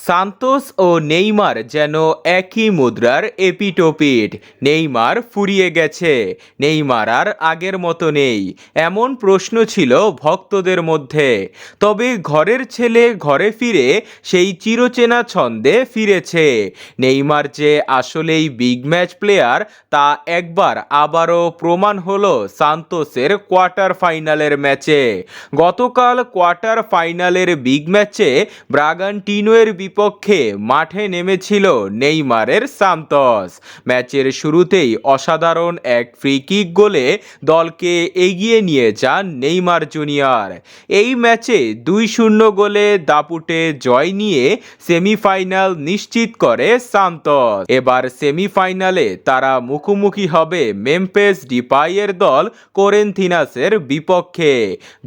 Santos ও Neymar যেন একই মুদ্রার এপিটোপিট। নেইমার ফুরিয়ে গেছে, নেইমার আর আগের মতো নেই, এমন প্রশ্ন ছিল ভক্তদের মধ্যে। তবে ঘরের ছেলে ঘরে ফিরে সেই চিরচেনা ছন্দে ফিরেছে। নেইমার যে আসলেই বিগ ম্যাচ প্লেয়ার তা একবার আবারও প্রমাণ হলো সান্তোসের কোয়ার্টার ফাইনালের ম্যাচে। গতকাল কোয়ার্টার ফাইনালের বিগ ম্যাচে ব্রাগান্টিনোর বিপক্ষে মাঠে নেমেছিল নেইমারের সান্তোস। ম্যাচের শুরুতেই অসাধারণ এক ফ্রি কিক গোলে দলকে এগিয়ে নিয়ে যান নেইমার জুনিয়র। এই ম্যাচে 2-0 গোলে দাপুটে জয় নিয়ে সেমিফাইনাল নিশ্চিত করে সান্তোস। এবার সেমিফাইনালে তারা মুখোমুখি হবে মেমফিস ডিপাইয়ের দল করিন্থিয়ান্সের বিপক্ষে।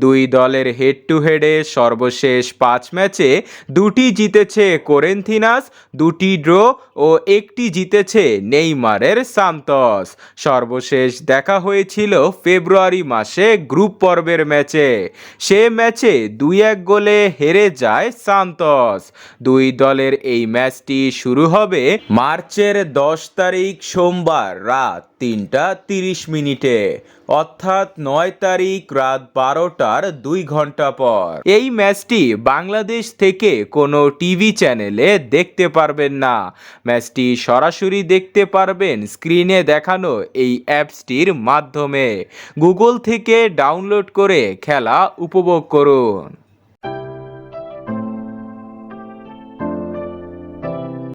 দুই দলের হেড টু হেডে সর্বশেষ 5 ম্যাচে 2টি জিতেছে করিন্থিয়ান্স, 2টি ড্র ও 1টি জিতেছে নেইমারের সান্তোস। সর্বশেষ দেখা হয়েছিল ফেব্রুয়ারি মাসে গ্রুপ পর্বের ম্যাচে। সে ম্যাচে 2-1 গোলে হেরে যায় সান্তোস। দুই দলের এই ম্যাচটি শুরু হবে মার্চের 10 তারিখ সোমবার রাত 3টা 30 মিনিটে, অর্থাৎ 9 তারিখ রাত 12টার 2 ঘন্টা পর। এই ম্যাচটি বাংলাদেশ থেকে কোনো টিভি চ্যানেলে দেখতে পারবেন না। ম্যাচটি সরাসরি দেখতে পারবেন স্ক্রিনে দেখানো এই অ্যাপসটির মাধ্যমে। গুগল থেকে ডাউনলোড করে খেলা উপভোগ করুন।